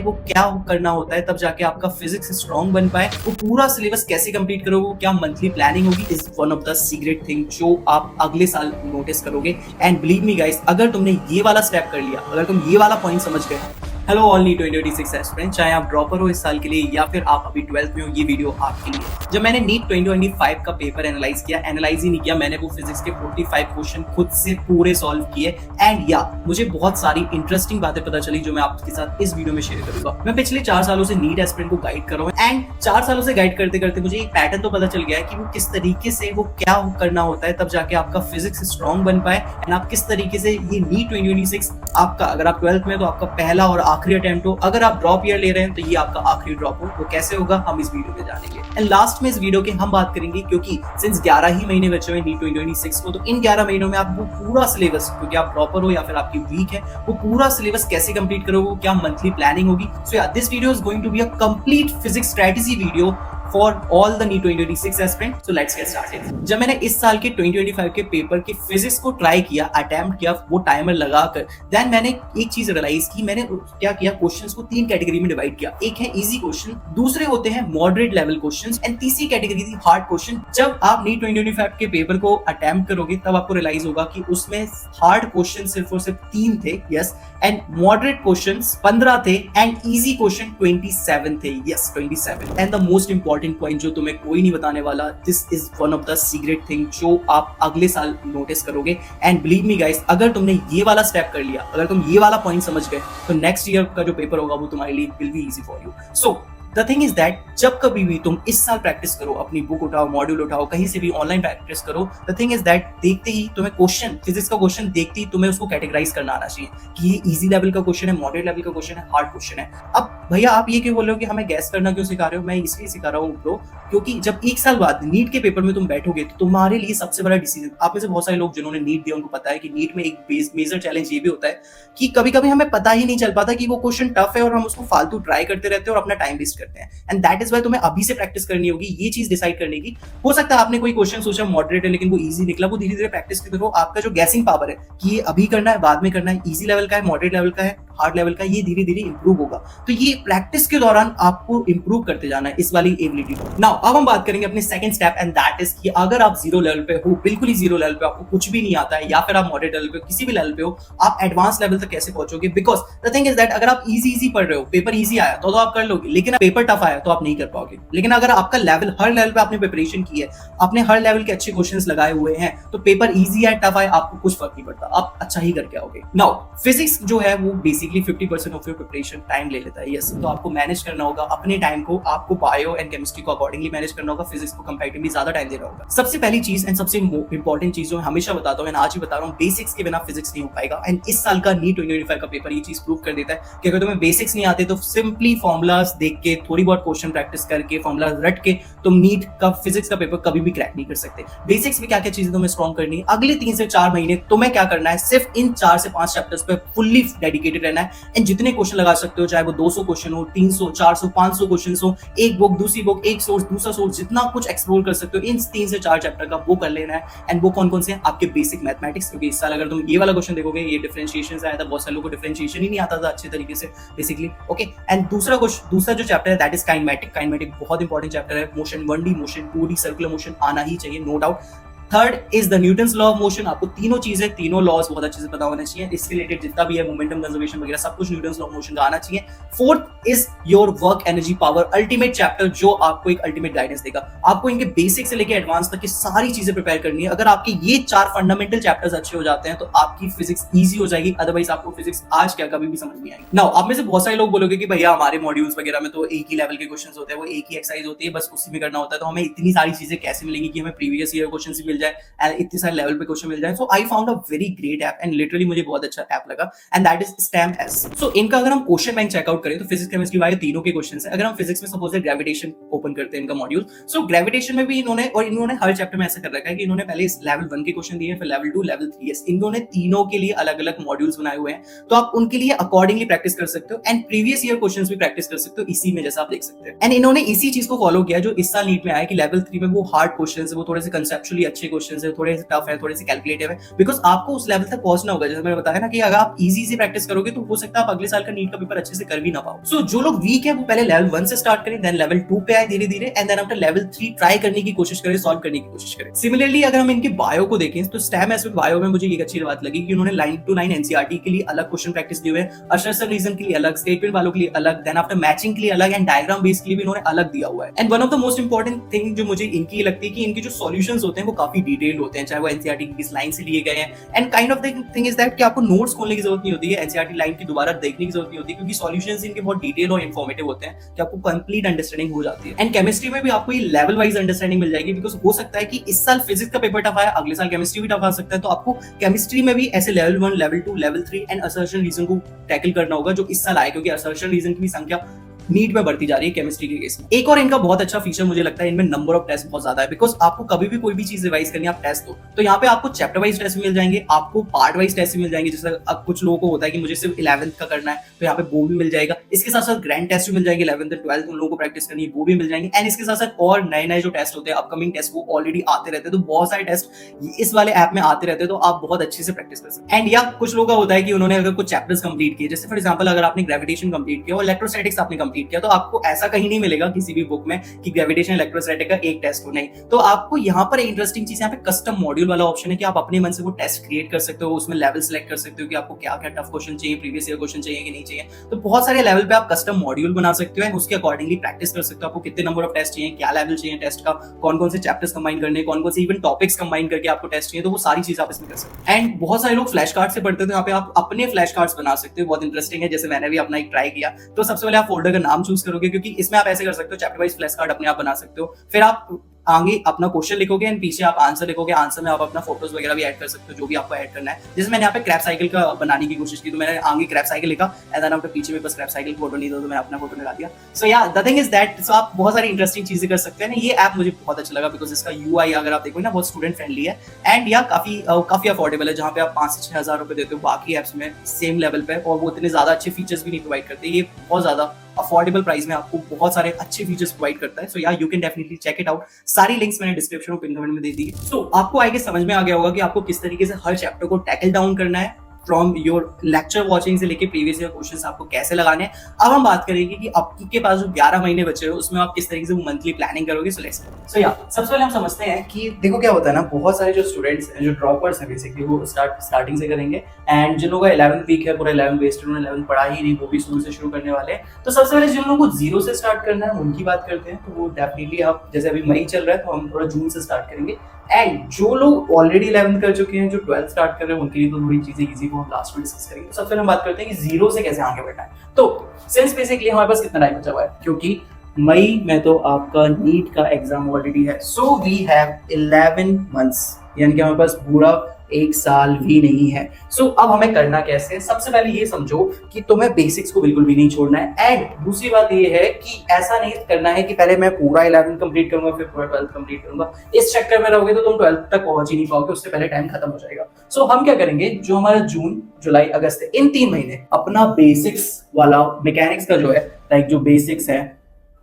वो क्या करना होता है तब जाके आपका फिजिक्स स्ट्रॉन्ग बन पाए, वो पूरा सिलेबस कैसे कंप्लीट करोगे, क्या मंथली प्लानिंग होगी, is one of the secret thing जो आप अगले साल नोटिस करोगे। एंड बिलीव मी गाइस, अगर तुमने ये वाला स्टेप कर लिया, अगर तुम ये वाला पॉइंट समझ गए, हेलो ऑल नीट 2026 एस्पिरेंट, चाहे आप ड्रॉपर हो इस साल के लिए या फिर आप अभी 12th में हो, ये वीडियो आपके लिए। जब मैंने नीट 2025 का पेपर एनालाइज किया, एनालाइज ही नहीं किया, मैंने वो फिजिक्स के 45 क्वेश्चन खुद से पूरे सॉल्व किए। एंड या मुझे बहुत सारी इंटरेस्टिंग बातें पता चली जो मैं आपके साथ इस वीडियो में शेयर करूंगा। मैं पिछले 4 सालों से नीट एस्पिरेंट को गाइड कर रहा हूँ एंड 4 सालों से गाइड करते करते मुझे एक पैटर्न तो पता चल गया है कि वो किस तरीके से वो क्या करना होता है तब जाके आपका फिजिक्स स्ट्रॉन्ग बन पाए एंड आप किस तरीके से ये नीट 2026 आपका, अगर आप 12th में तो आपका पहला और आखिरी अटेम्प्ट हो, अगर आप ड्रॉप ईयर ले रहे हैं तो ये आपका आखिरी ड्रॉप हो, वो कैसे होगा हम इस वीडियो में जानेंगे। एंड लास्ट में इस वीडियो के हम बात करेंगे, क्योंकि सिंस 11 ही महीने बचे हुए नीट 2026 को, तो इन 11 महीनों में आप वो पूरा सिलेबस, क्योंकि आप ड्रॉपर हो या फिर आपकी वीक है, वो पूरा सिलेबस कैसे कंप्लीट करोगे, क्या मंथली प्लानिंग होगी। So yeah this video is going to be a complete physics strategy video for all the NEET 2026 aspirant. So let's get started. जब मैंने इस साल के 2025 के पेपर के फिजिक्स को ट्राई किया, अटेम्प्ट किया, वो टाइमर लगाकर, देन मैंने एक चीज रियलाइज की, मैंने क्या किया, क्वेश्चंस को 3 कैटेगरी में डिवाइड किया। एक है इजी क्वेश्चन, दूसरे होते हैं मॉडरेट लेवल क्वेश्चंस एंड तीसरी कैटेगरी थी हार्ड क्वेश्चन। जब आप नीट 2025 के पेपर को अटेम्प्ट करोगे तब आपको रियलाइज होगा कि उसमें हार्ड क्वेश्चन सिर्फ और सिर्फ 3 थे, यस, एंड मॉडरेट क्वेश्चंस 15 थे एंड इजी क्वेश्चन 27 थे, yes 27। And the most important point जो तुम्हें कोई नहीं बताने वाला, this is one of the secret thing जो आप अगले साल नोटिस करोगे। एंड बिलीव मी गाइस, अगर तुमने ये वाला स्टेप कर लिया, अगर तुम ये वाला पॉइंट समझ गए, तो नेक्स्ट ईयर का जो पेपर होगा वो तुम्हारे लिए will be easy for you. So the thing is that जब कभी भी तुम इस साल प्रैक्टिस करो, अपनी बुक उठाओ, मॉड्यूल उठाओ, कहीं से भी ऑनलाइन प्रैक्टिस करो, द थिंग इज दैट देखते ही तुम्हें क्वेश्चन, फिजिक्स का क्वेश्चन देखते ही तुम्हें उसको कैटेगराइज करना आना चाहिए कि ये इजी लेवल का क्वेश्चन है, मॉडरेट लेवल का क्वेश्चन है, हार्ड क्वेश्चन है। अब भैया आप ये क्यों बोल रहे हो कि हमें गैस करना क्यों सिखा रहे हो? मैं इसलिए सिखा रहा हूँ ब्रो, क्योंकि जब 1 साल बाद नीट के पेपर में तुम बैठोगे तो तुम्हारे लिए सबसे बड़ा डिसीजन, आप में से बहुत सारे लोग जिन्होंने नीट दिया उनको पता है कि नीट में एक मेजर चैलेंज ये भी होता है कि कभी कभी हमें पता ही नहीं चल पाता कि वो क्वेश्चन टफ है और हम उसको फालतू ट्राई करते रहते हैं और अपना टाइम वेस्ट करते हैं। एंड दैट इज वाई तुम्हें अभी से प्रैक्टिस करनी होगी, ये चीज डिसाइड करने की। हो सकता है आपने कोई क्वेश्चन सोचा मॉडरेट है लेकिन वो इजी निकला, वो धीरे धीरे प्रैक्टिस के थ्रू आपका जो गैसिंग पावर है कि ये अभी करना है, बाद में करना है, इजी लेवल का है, मॉडरेट लेवल का है, हार्ड लेवल का, ये धीरे धीरे इंप्रूव होगा। तो ये प्रैक्टिस के दौरान आपको इंप्रूव करते जाना है इस वाली एबिलिटी को। नाउ अब हम बात करेंगे अपने second step and that is कि अगर आप जीरो लेवल पे हो, बिल्कुल ही जीरो लेवल पे, आपको कुछ भी नहीं आता है, या फिर आप मॉडरेट लेवल पे, किसी भी लेवल पे हो, आप एडवांस लेवल तक कैसे पहुंचोगे? Because the thing is that अगर आप इजी पढ़ रहे हो, पेपर इजी आया तो आप कर लोगे, लेकिन पेपर टफ आया तो आप नहीं कर पाओगे। लेकिन अगर आपका लेवल, हर लेवल पे आपने प्रिपरेशन की है, आपने हर लेवल के अच्छे क्वेश्चंस लगाए हुए हैं, तो पेपर इजी है टफ आए आपको कुछ फर्क नहीं पड़ता, आप अच्छा ही करके आओगे। नाउ फिजिक्स जो है वो basically 50% of your preparation time ले लेता है, यस। तो आपको मैनेज करना होगा अपने टाइम को, आपको बायो एंड केमिस्ट्री को अकॉर्डिंगली मैनेज करना होगा, फिजिक्स को कंपैरेटिवली ज्यादा टाइम देना होगा। सबसे पहली चीज एंड सबसे इंपॉर्टेंट चीज जो मैं हमेशा बताता हूँ, आज भी बता रहा हूँ, बेसिक्स के बिना फिजिक्स नहीं हो पाएगा। एंड इस साल का नीट 2025 का पेपर ये चीज प्रूव कर देता है कि अगर तुम्हें बेसिक्स नहीं आते तो सिंपली फॉर्मुलाज देख के, थोड़ी बहुत क्वेश्चन प्रैक्टिस करके, फॉर्मुलाज रट के तुम नीट का फिजिक्स का पेपर कभी भी क्रैक नहीं कर सकते। बेसिक्स में क्या क्या चीजें तुम्हें स्ट्रॉन्ग करनी है, अगले 3 से 4 महीने तुम्हें क्या करना है, सिर्फ इन 4 से 5 चैप्टर्स पे फुल्ली डेडिकेटेड रहना है। एंड जितने क्वेश्चन लगा सकते हो, चाहे वो 200 क्वेश्चन हो, 300, 400, 500 क्वेश्चन हो, एक बुक, दूसरी बुक, एक सोर्स, दूसरा सोर्स, जितना कुछ एक्सप्लोर कर सकते हो इन 3 से 4 चैप्टर का वो कर लेना है। एंड वो कौन कौन से हैं? आपके बेसिक मैथमेटिक्स, क्योंकि इस साल अगर तुम ये वाला क्वेश्चन देखोगे, ये डिफरेंशिएशन आया था, बहुत सारे लोगों को डिफरेंशिएशन ही नहीं आता था अच्छे तरीके से बेसिकली, ओके। एंड दूसरा जो चैप्टर है दैट इज काइनेमेटिक। काइनेमेटिक बहुत इंपॉर्टेंट चैप्टर है। Motion, 1D motion, 2D circular motion आना ही चाहिए, no doubt. Third is the Newton's law of motion. आपको तीनों चीजें, तीनों लॉज बहुत अच्छे से पता होना चाहिए, इससे रिलेटेड जितना भी है मोमेंटम कंजर्वेशन वगैरह सब कुछ न्यूटन्स लॉ ऑफ मोशन का आना चाहिए। Fourth is your work energy power, ultimate chapter जो आपको एक अल्टीमेट गाइडेंस देगा। आपको इनके बेसिक से लेकर एडवांस तक की सारी चीजें प्रिपेयर करनी है। अगर आपके ये 4 फंडामेंटल चैप्टर्स अच्छे हो जाते हैं तो आपकी फिजिक्स ईजी हो जाएगी, अदरवाइज आपको फिजिक्स आज क्या कभी भी समझ नहीं आएगी। नाउ आप में से बहुत सारे लोग बोलोगे कि भैया हमारे मॉड्यूल्स वगैरह में तो एक ही लेवल के क्वेश्चंस होते हैं, वो एक ही एक्सरसाइज होती है, बस उसी में करना होता है, तो हमें इतनी सारी चीजें कैसे मिलेंगी कि हमें प्रीवियस ईयर क्वेश्चंस भी मिल जाए एंड इतने सारे लेवल पे क्वेश्चन मिल जाए। So I found a very great app and literally मुझे बहुत अच्छा ऐप लगा एंड दैट इज STEM-S। सो इनका अगर हम क्वेश्चन बैंक चेकआउट करें तो फिजिक्स, केमिस्ट्री, बायो तीनों के क्वेश्चंस हैं। अगर हम फिजिक्स में सपोज ग्रेविटेशन ओपन करते हैं इनका मॉड्यूल, सो ग्रेविटेशन में भी इन्होंने हर चैप्टर में ऐसा कर रखा है कि इन्होंने पहले लेवल 1 के क्वेश्चन दिए, फिर लेवल 2, लेवल 3, यस, इन्होंने तीनों के लिए अलग अलग मॉड्यूल्स बनाए हुए हैं, तो आप उनके लिए अकॉर्डिंगली प्रैक्टिस कर सकते हो एंड प्रीवियस ईयर क्वेश्चंस भी प्रैक्टिस कर सकते हो इसी में, जैसा आप देख सकते हैं। एंड इन्होंने इसी चीज को फॉलो किया जो इस साल नीट में आया कि लेवल 3 में वो हार्ड क्वेश्चंस, वो थोड़े से कंसेप्चुअली अच्छे क्वेश्चन है, थोड़े से टफ है, थोड़े से कैलकुलेटिव है, बिकॉज आपको उस लेवल तक पहुंचना होगा। जैसे मैंने बताया ना कि अगर आप इजी से प्रैक्टिस करोगे तो हो सकता है आप अगले साल का नीट का पेपर अच्छे से कर भी ना पाओ। सो जो लोग वीक है वो पहले लेवल 1 से स्टार्ट करें, देन लेवल 2 पे आए धीरे धीरे, and then after level 3 try करने की कोशिश करें, सॉल्व करने की कोशिश करें। सिमिलरली अगर हम इनकी बायो को देखें तो स्टैम एस्पेक्ट बायो में मुझे एक अच्छी बात लगी कि उन्होंने 9 to 9 एनसीईआरटी के लिए अलग क्वेश्चन प्रैक्टिस दिए हुए हैं, अशरफ रीजन के लिए अलग, स्टेटमेंट वालों के लिए अलग, देन आफ्टर मैचिंग के लिए अलग, एंड डायग्राम बेस के लिए भी उन्होंने अलग दिया हुआ है। And one of the most important thing जो मुझे इनकी लगती है कि इनके जो सॉल्यूशंस होते हैं वो काफी डिटेल होते हैं, चाहे वो एनसीईआरटी की किस लाइन से लिए गए हैं। And kind of the thing is that कि आपको नोट्स खोलने की जरूरत नहीं होती है, एनसीईआरटी लाइन की दोबारा देखने की जरूरत नहीं होती, क्योंकि सॉल्यूशंस इनके बहुत डिटेल और इन्फॉर्मेटिव होते हैं कि आपको कंप्लीट अंडरस्टैंडिंग हो जाती है। एंड केमिस्ट्री में भी आपको ये लेवल वाइज अंडरस्टैंडिंग मिल जाएगी, बिकॉज हो सकता है कि इस साल फिजिक्स का पेपर टफ आया, अगले साल केमिस्ट्री भी टफ आ सकता है, तो आपको केमिस्ट्री में भी ऐसे level 1, level 2, level 3 and assertion reason को टैकल करना होगा जो इस साल आए, क्योंकि असर्शन रीजन की भी संख्या नीट में बढ़ती जा रही है केमिस्ट्री के केस में। एक और इनका बहुत अच्छा फीचर मुझे लगता है, इनमें नंबर ऑफ टेस्ट बहुत ज्यादा है, बिकॉज आपको कभी भी कोई भी चीज रिवाइज करनी है आप टेस्ट दो, तो यहाँ पे आपको चैप्टर वाइज टेस्ट मिल जाएंगे, आपको पार्ट वाइज टेस्ट मिल जाएंगे। जैसे अब कुछ लोगों को होता है कि मुझे सिर्फ 11th का करना है, तो यहाँ पे वो भी मिल जाएगा। इसके साथ साथ ग्रैंड टेस्ट भी मिल जाएंगे, 11th और 12th उन लोगों को प्रैक्टिस करनी है वो भी मिल जाएंगे। एंड इसके साथ साथ और नए नए जो टेस्ट होते हैं, अपकमिंग टेस्ट, वो ऑलरेडी आते रहते हैं, तो बहुत सारे टेस्ट इस वाले ऐप में आते रहते हैं, तो आप बहुत अच्छे से प्रैक्टिस कर सकते हैं। एंड या कुछ लोगों का होता है कि उन्होंने अगर कुछ चैप्टर्स कंप्लीट किए, जैसे फॉर एग्जांपल अगर आपने ग्रेविटेशन कंप्लीट किया और इलेक्ट्रोस्टैटिक्स आपने कंप्लीट किया, तो आपको ऐसा कहीं नहीं मिलेगा किसी भी बुक में कि ग्रेविटेशन इलेक्ट्रोस्टैटिक का एक टेस्ट हो, नहीं। तो आपको यहाँ पर इंटरेस्टिंग चीज, यहाँ पे कस्टम मॉड्यूल वाला ऑप्शन है कि आप अपने मन से वो टेस्ट क्रिएट कर सकते हो, उसमें लेवल सिलेक्ट कर सकते हो कि आपको क्या क्या टफ क्वेश्चन चाहिए, प्रीवियस ईयर क्वेश्चन चाहिए कि नहीं चाहिए। तो बहुत सारे लेवल पे आप कस्टम मॉड्यूल बना सकते हो एंड उसके अकॉर्डिंगली प्रैक्टिस कर सकते हो। आपको कितने नंबर ऑफ टेस्ट चाहिए, क्या लेवल चाहिए टेस्ट का, कौन कौन से चैप्टर्स कंबाइन करने, कौन कौन से इवन टॉपिक्स कंबाइन करके आपको टेस्ट चाहिए, तो वो सारी चीज आप इसमें कर सकते हो। एंड बहुत सारे लोग फ्लैश कार्ड से पढ़ते हैं, तो यहाँ पे आप अपने फ्लैश कार्ड्स बना सकते हो, बहुत इंटरेस्टिंग है। जैसे मैंने भी अपना एक ट्राई किया, तो सबसे पहले आप फोल्डर का नाम चूज करोगे, क्योंकि इसमें आप ऐसे कर सकते हो चैप्टर वाइज फ्लैश कार्ड अपने आप बना सकते हो। फिर आप आगे अपना क्वेश्चन लिखोगे एंड पीछे आप आंसर लिखोगे, आंसर में आप अपना फोटोज वगैरह भी ऐड कर सकते हो, जो भी आपको ऐड करना है। जैसे मैंने यहाँ पे क्रैप साइकिल का बनाने की कोशिश की, तो मैंने आगे क्रैप साइकिल लिखा एंड देन आपके पीछे में बस क्रैप साइकिल फोटो नहीं दो, तो मैंने अपना फोटो लगा दिया। सो या द थिंग इज दैट, सो आप बहुत सारी इंटरेस्टिंग चीजें कर सकते हैं। ये ऐप मुझे बहुत अच्छा लगा, बिकॉज इसका यूआई अगर आप देखो ना बहुत स्टूडेंट फ्रेंडली है एंड या काफी अफोर्डेबल है, जहाँ पे आप 5 से 6 हज़ार रुपए देते हो बाकी एप्स में सेम लेवल पे, और वो इतने ज्यादा अच्छे फीचर्स भी नहीं प्रोवाइड करते। ये बहुत ज्यादा अफोर्डेबल प्राइस में आपको बहुत सारे अच्छे फीचर्स प्रोवाइड करता है। So yeah you can definitely check it out. सारी लिंक्स मैंने डिस्क्रिप्शन और पिन कमेंट में दे दी है। सो आपको आगे समझ में आ गया होगा कि आपको किस तरीके से हर चैप्टर को टैकल डाउन करना है, फ्रॉम योर लेक्चर वॉचिंग से लेके प्रीवियस ईयर क्वेश्चंस आपको कैसे लगाने हैं। अब हम बात करेंगे कि आपके पास जो 11 महीने बचे हो उसमें आप किस तरीके से मंथली प्लानिंग करोगे। सो सबसे पहले हम समझते हैं कि देखो क्या होता है ना, बहुत सारे जो स्टूडेंट्स हैं, जो ड्रॉपर्स हैं बेसिकली, वो स्टार्टिंग से करेंगे एंड जिन लोगों का 11th वीक है, पूरा 11th वेस्ट, उन्होंने 11th पढ़ा ही नहीं, वो भी शुरू से शुरू करने वाले हैं। तो सबसे पहले जिन लोगों को 0 से स्टार्ट करना है उनकी बात करते हैं। तो वो डेफिनेटली आप, जैसे अभी मई चल रहा है तो हम थोड़ा जून से स्टार्ट करेंगे। एंड जो लोग ऑलरेडी 11th कर चुके हैं, जो 12th स्टार्ट कर रहे हैं, उनके लिए तो थोड़ी चीजें इजी को हम लास्ट में डिस्कस करेंगे। तो सबसे पहले हम बात करते हैं कि 0 से कैसे आगे बढ़ना है। तो सिंस बेसिकली हमारे पास कितना टाइम बचा हुआ है, क्योंकि मई में तो आपका नीट का एग्जाम ऑलरेडी है। सो वी हैव 11 मंथ्स, यानी कि हमारे पास पूरा 1 साल भी नहीं है। सो अब हमें करना कैसे है, सबसे पहले ये समझो कि तुम्हें बेसिक्स को बिल्कुल भी नहीं छोड़ना है। एंड दूसरी बात ये है कि ऐसा नहीं करना है कि पहले मैं पूरा 11th कंप्लीट करूंगा फिर पूरा 12th कंप्लीट करूंगा। इस चक्कर में रहोगे तो तुम 12th तक पहुंच ही नहीं पाओगे, उससे पहले टाइम खत्म हो जाएगा। सो हम क्या करेंगे, जो हमारा जून, जुलाई, अगस्त है, इन 3 महीने अपना बेसिक्स वाला मैकेनिक्स का जो है, लाइक जो बेसिक्स है,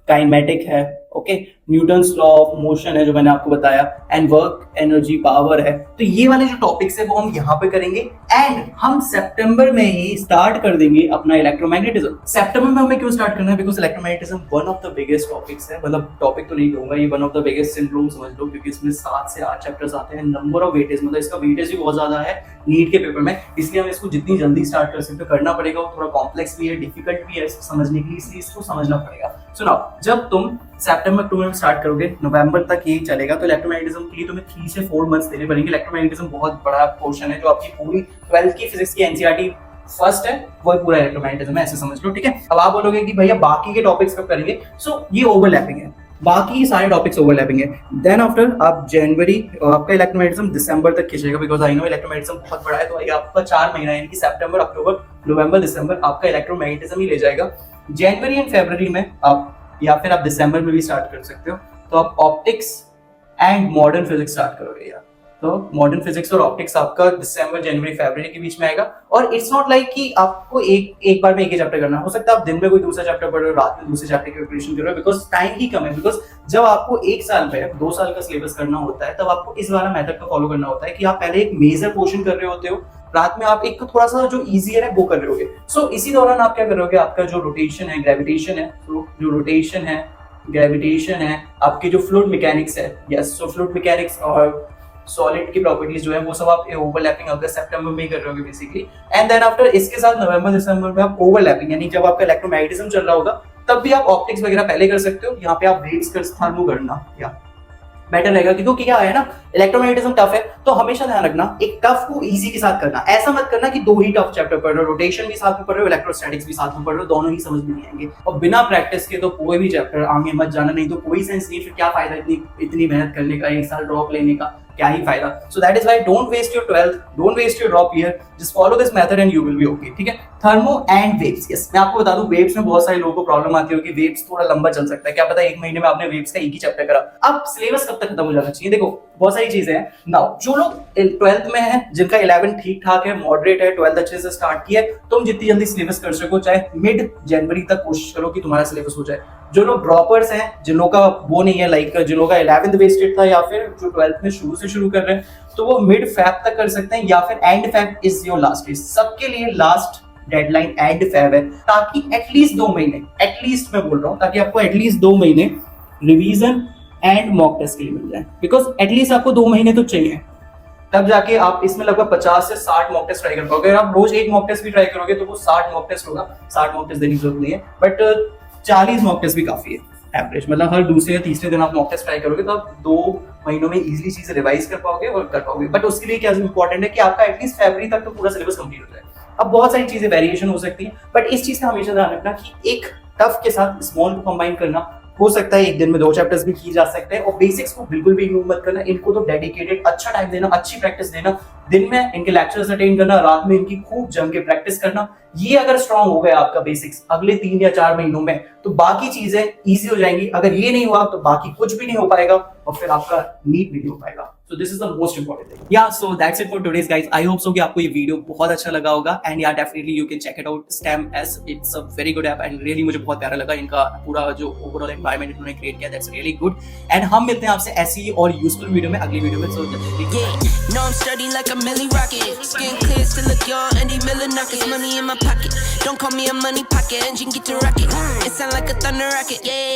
काइनेमेटिक है, okay, Newton's law of motion है जो मैंने आपको बताया, एंड वर्क, एनर्जी, पावर है, तो ये वाले जो टॉपिक्स है वो हम यहाँ पे करेंगे। एंड हम सितंबर में ही स्टार्ट कर देंगे अपना इलेक्ट्रोमैग्नेटिज्म। सितंबर में हमें क्यों स्टार्ट करना है, because electromagnetism one of the biggest topics है, मतलब टॉपिक तो नहीं कहूंगा, ये one of the biggest syndrome समझ लो, क्योंकि इसमें 7 से 8 चैप्टर्स आते हैं, नंबर ऑफ वेटेज, मतलब इसका वेटेज भी बहुत ज्यादा है नीट के पेपर में, इसलिए हम इसको जितनी जल्दी स्टार्ट कर सकते हो करना पड़ेगा। वो थोड़ा कॉम्प्लेक्स भी है, डिफिकल्ट भी है इसको समझने के लिए, इसलिए इसको समझना पड़ेगा। सुनाओ, जब तुम सितंबर अक्टूबर में स्टार्ट करोगे, नवंबर तक ये चलेगा, तो इलेक्ट्रोमैग्नेटिज्म के लिए तुम्हें 3 से 4 मंथ्स देने पड़ेंगे। इलेक्ट्रोमैग्नेटिज्म बहुत बड़ा पोर्शन है, जो आपकी पूरी 12th की फिजिक्स की एनसीईआरटी फर्स्ट है, वो पूरा इलेक्ट्रोमैग्नेटिज्म है, ऐसे समझ लो, ठीक है। अब आप बोलोगे कि भैया बाकी के टॉपिक्स कब करेंगे, सो ये ओवरलैपिंग है, बाकी सारे टॉपिक्स ओवरलैपिंग है। देन आफ्टर आप जनवरी, आपका इलेक्ट्रोमैग्नेटिज्म दिसंबर तक खींचेगा, बिकॉज आई नो इलेक्ट्रोमैग्नेटिज्म बहुत बड़ा है, तो ये आपका 4 महीना यानी कि सितंबर, अक्टूबर, नवंबर, दिसंबर आपका इलेक्ट्रोमैग्नेटिज्म ही ले जाएगा। जनवरी एंड फरवरी में आप, या फिर आप दिसंबर में भी स्टार्ट कर सकते हो, तो आप optics and modern physics start करोगे यार, तो मॉडर्न फिजिक्स और ऑप्टिक्स आपका दिसंबर जनवरी फरवरी के बीच में आएगा। और इट्स नॉट लाइक कि आपको एक बार में एक ही चैप्टर करना हो सकता है, आप दिन में कोई दूसरा चैप्टर पढ़ रहे हो, रात में दूसरे चैप्टर की प्रिपरेशन कर रहे हो, बिकॉज टाइम ही कम है। बिकॉज जब आपको एक साल पे 2 साल का सिलेबस करना होता है तब आपको इस वाला मेथड को फॉलो करना होता है कि आप पहले एक मेजर पोर्शन कर रहे होते हो, रात में आप एक थोड़ा सा जो इजियर है वो कर रहे होगे। सो इसी दौरान आप क्या करोगे, आपका जो रोटेशन है ग्रेविटेशन है, तो जो रोटेशन है ग्रेविटेशन है, आपकी जो फ्लूइड मैकेनिक्स है, यस, सो फ्लूइड मैकेनिक्स और सॉलिड की प्रॉपर्टीज जो है वो सब आप ओवरलैपिंग अगस्त सितंबर में ही कर रहे होगे बेसिकली। एंड देन आफ्टर इसके साथ नवंबर दिसंबर में आप ओवरलैपिंग, यानी जब आपका इलेक्ट्रोमैग्नेटिज्म चल रहा होगा तब भी आप ऑप्टिक्स वगैरह पहले कर सकते हो। यहाँ पे आप वेव्स का थर्मो करना या बेटर रहेगा, क्योंकि क्या है ना, इलेक्ट्रोमैग्नेटिज्म टफ है, तो हमेशा ध्यान रखना एक टफ को इजी के साथ करना। ऐसा मत करना कि 2 ही टफ चैप्टर पढ़ रहे हो, रोटेशन भी साथ में पढ़ रहे हो, इलेक्ट्रोस्टैटिक्स भी साथ में पढ़ रहे हो, दोनों ही समझ में नहीं आएंगे। और बिना प्रैक्टिस के तो कोई भी चैप्टर आगे मत जाना, नहीं तो कोई सेंस नहीं, फिर क्या फायदा इतनी मेहनत करने का, एक साल ड्रॉप लेने का, क्या ही फायदा। So that is why don't waste your 12th, don't waste your drop year, just follow this method and you will be okay. ठीक है, थर्मो एंड वेव्स, यस, मैं आपको बता दूं वेव्स में बहुत सारे लोगों को प्रॉब्लम आती है कि वेव्स थोड़ा लंबा चल सकता है, क्या पता 1 महीने में आपने वेव्स का एक ही चैप्टर करा। अब सिलेबस कब तक खत्म हो जाना चाहिए, देखो बहुत सारी चीजें हैं। नाउ जो लोग 12th में है, जिनका 11 ठीक ठाक है, मॉडरेट है, 12th अच्छे से स्टार्ट किया है, तुम जितनी जल्दी सिलेबस कर सको, चाहे मिड जनवरी तक कोशिश करो कि तुम्हारा सिलेबस हो जाए। जो लोग ड्रॉपर्स हैं, जिन लोगों का वो नहीं है, लाइक जिन लोगों का 11th वेस्टेड था या फिर जो 12th में शुरू से शुरू कर रहे हैं, तो वो मिड फैब तक कर सकते हैं या फिर end Feb is your last days. सबके लिए लास्ट डेडलाइन एंड फैब है, ताकि एटलीस्ट 2 महीने, एटलीस्ट मैं बोल रहा हूँ, ताकि आपको एटलीस्ट 2 महीने रिवीजन एंड मॉक टेस्ट के लिए मिल जाए। बिकॉज एटलीस्ट आपको 2 महीने तो चाहिए, तब जाके आप इसमें लगभग 50 से 60 मॉक टेस्ट ट्राई कर पाओगे। अगर आप रोज एक मॉक टेस्ट भी ट्राई करोगे तो वो 60 मॉक टेस्ट होगा। 60 मॉक टेस्ट देने की जरूरत नहीं है, बट 40 मॉक टेस्ट भी काफी है एवरेज, मतलब हर दूसरे या तीसरे दिन आप मॉक टेस्ट ट्राई करोगे तो आप 2 महीनों में इजीली चीजें रिवाइज कर पाओगे और कर पाओगे। बट उसके लिए क्या इंपॉर्टेंट है कि आपका एटलीस्ट फरवरी तक तो पूरा सिलेबस कंप्लीट हो जाए। अब बहुत सारी चीजें वेरिएशन हो सकती है, बट इस चीज का हमेशा ध्यान रखना कि एक टफ के साथ स्मॉल को कंबाइन करना हो सकता है, एक दिन में 2 चैप्टर्स भी की जा सकते हैं। और बेसिक्स को बिल्कुल भी इग्नोर मत करना, इनको तो डेडिकेटेड अच्छा टाइम देना, अच्छी प्रैक्टिस देना, दिन में इनके लेक्चर्स अटेंड करना, रात में इनकी खूब जम के प्रैक्टिस करना। ये अगर स्ट्रांग हो गया आपका बेसिक्स अगले 3 या 4 महीनों में, तो बाकी चीजें इजी हो जाएंगी। अगर ये नहीं हुआ तो बाकी कुछ भी नहीं हो पाएगा और फिर आपका नीट भी नहीं हो पाएगा। So this is the most important thing. Yeah, so that's it for today's guys. I hope so कि आपको ये वीडियो बहुत अच्छा लगा होगा, and yeah, definitely you can check it out. STEM-S, it's a very good app and really मुझे बहुत प्यारा लगा इनका पूरा जो overall environment इन्होंने create किया, that's really good. And हम मिलते हैं आपसे ऐसी और useful वीडियो में अगली वीडियो में। So definitely. Yeah, no I'm studying like a Millie Rocket. Skin clear, still look young, Andy Miller knockers, money in my pocket. Don't call me a money pocket, engine get to rocket. It sound like a thunder rocket, yeah.